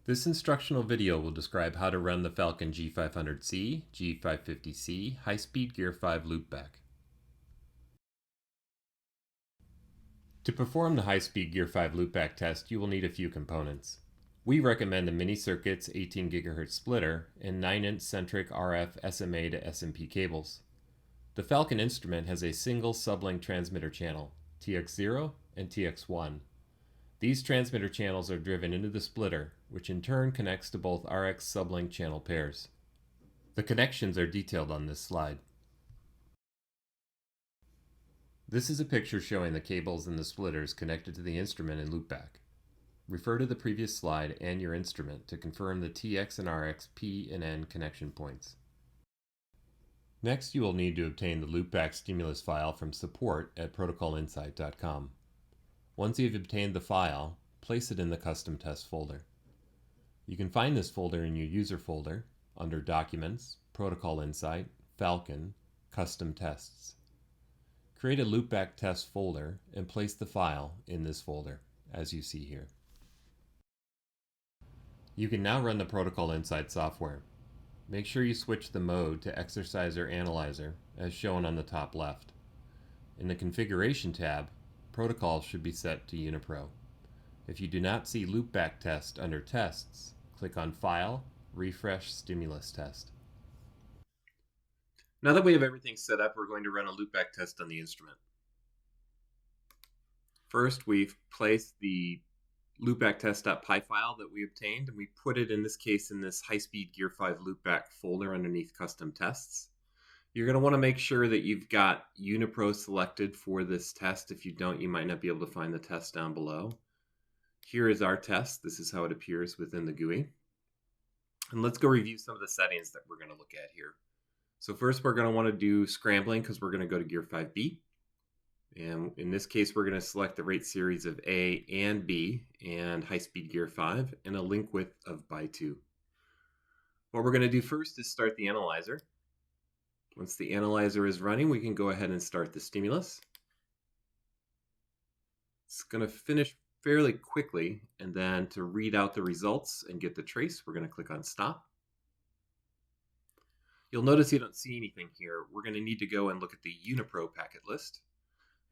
This instructional video will describe how to run the Falcon G500C, G550C high-speed Gear 5 loopback. To perform the high-speed Gear 5 loopback test, you will need a few components. We recommend a mini circuits 18 GHz splitter and 9-inch centric RF SMA to SMP cables. The Falcon instrument has a single sublink transmitter channel, TX0 and TX1. These transmitter channels are driven into the splitter, which in turn connects to both RX sublink channel pairs. The connections are detailed on this slide. This is a picture showing the cables and the splitters connected to the instrument and loopback. Refer to the previous slide and your instrument to confirm the TX and RX P and N connection points. Next, you will need to obtain the loopback stimulus file from support at protocolinsight.com. Once you've obtained the file, place it in the custom test folder. You can find this folder in your user folder under Documents, Protocol Insight, Falcon, Custom Tests. Create a loopback test folder and place the file in this folder, as you see here. You can now run the Protocol Insight software. Make sure you switch the mode to Exerciser Analyzer, as shown on the top left. In the Configuration tab, Protocol should be set to Unipro. If you do not see Loopback Test under Tests, click on File, Refresh Stimulus Test. Now that we have everything set up, we're going to run a loopback test on the instrument. First, we've placed the loopbacktest.py file that we obtained, and we put it, in this case, in this high-speed Gear 5 loopback folder underneath Custom Tests. You're going to want to make sure that you've got Unipro selected for this test. If you don't, you might not be able to find the test down below. Here is our test. This is how it appears within the GUI. And let's go review some of the settings that we're going to look at here. So first, we're going to want to do scrambling because we're going to go to Gear 5B. And in this case, we're going to select the rate series of A and B and high-speed Gear 5 and a link width of by 2. What we're going to do first is start the analyzer. Once the analyzer is running, we can go ahead and start the stimulus. It's going to finish fairly quickly, and then to read out the results and get the trace, we're going to click on Stop. You'll notice you don't see anything here. We're going to need to go and look at the Unipro packet list,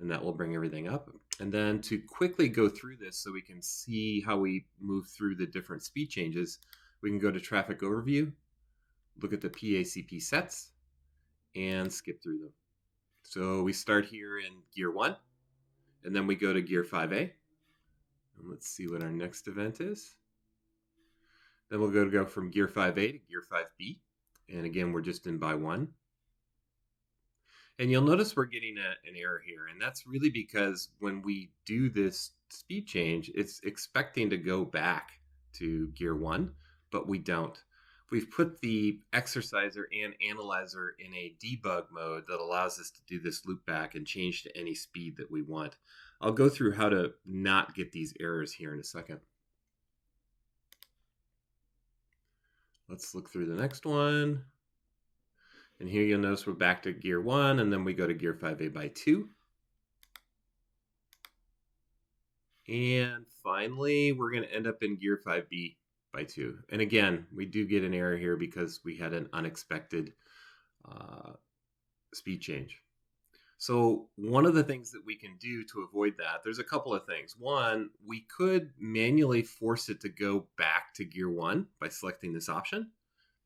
and that will bring everything up. And then to quickly go through this so we can see how we move through the different speed changes, we can go to Traffic Overview, look at the PACP sets, and skip through them. So we start here in Gear 1, and then we go to Gear 5A. And let's see what our next event is. Then we'll go from Gear 5A to Gear 5B. And again, we're just in by 1. And you'll notice we're getting an error here. And that's really because when we do this speed change, it's expecting to go back to Gear 1, but we don't. We've put the exerciser and analyzer in a debug mode that allows us to do this loop back and change to any speed that we want. I'll go through how to not get these errors here in a second. Let's look through the next one. And here you'll notice we're back to Gear 1, and then we go to Gear 5A by 2. And finally, we're going to end up in Gear 5B by 2. And again, we do get an error here because we had an unexpected speed change. So one of the things that we can do to avoid that, there's a couple of things. One, we could manually force it to go back to Gear 1 by selecting this option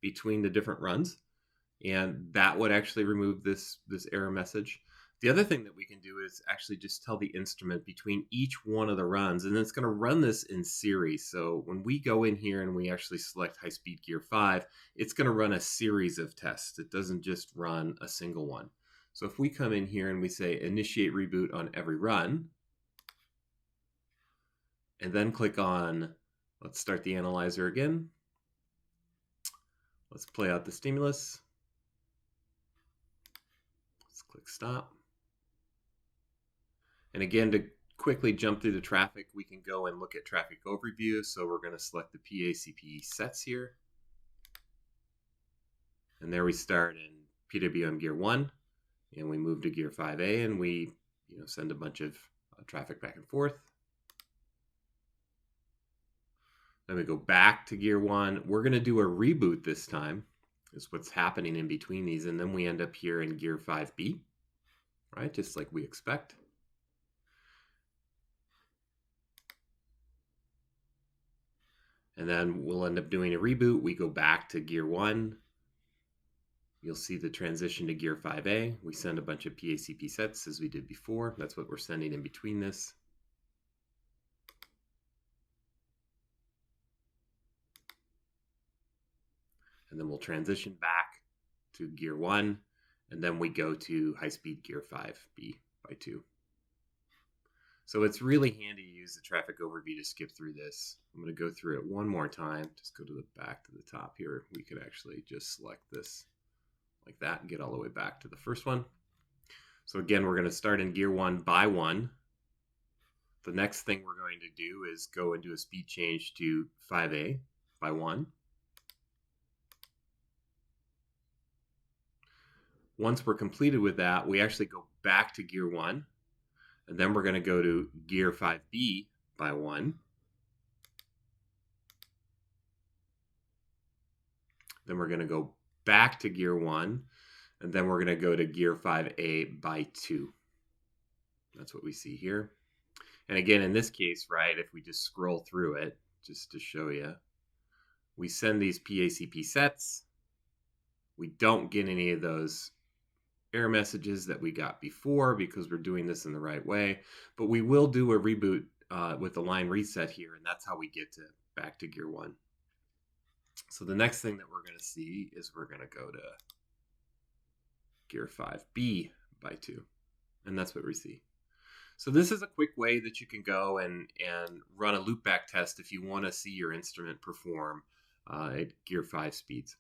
between the different runs. And that would actually remove this error message. The other thing that we can do is actually just tell the instrument between each one of the runs, and it's going to run this in series. So when we go in here and we actually select high-speed Gear 5, it's going to run a series of tests. It doesn't just run a single one. So if we come in here and we say initiate reboot on every run, and then click on, let's start the analyzer again. Let's play out the stimulus. Let's click stop. And again, to quickly jump through the traffic, we can go and look at traffic overview. So we're going to select the PACP sets here. And there we start in PWM Gear 1. And we move to Gear 5A, and we send a bunch of traffic back and forth. Then we go back to gear 1. We're going to do a reboot this time, is what's happening in between these. And then we end up here in gear 5B, right? Just like we expect. And then we'll end up doing a reboot. We go back to gear 1. You'll see the transition to gear 5A. We send a bunch of PACP sets as we did before. That's what we're sending in between this. And then we'll transition back to gear 1. And then we go to high-speed gear 5B by 2. So it's really handy to use the traffic overview to skip through this. I'm going to go through it one more time. Just go to the back to the top here. We could actually just select this like that and get all the way back to the first one. So again, we're going to start in gear 1 by 1. The next thing we're going to do is go and do a speed change to 5A by 1. Once we're completed with that, we actually go back to gear 1. And then we're going to go to gear 5B by 1. Then we're going to go back to gear 1. And then we're going to go to gear 5A by 2. That's what we see here. And again, in this case, right, if we just scroll through it, just to show you, we send these PACP sets. We don't get any of those error messages that we got before because we're doing this in the right way. But we will do a reboot with the line reset here, and that's how we get to back to gear 1. So the next thing that we're going to see is we're going to go to gear 5B by 2, and that's what we see. So this is a quick way that you can go and run a loopback test if you want to see your instrument perform at gear 5 speeds.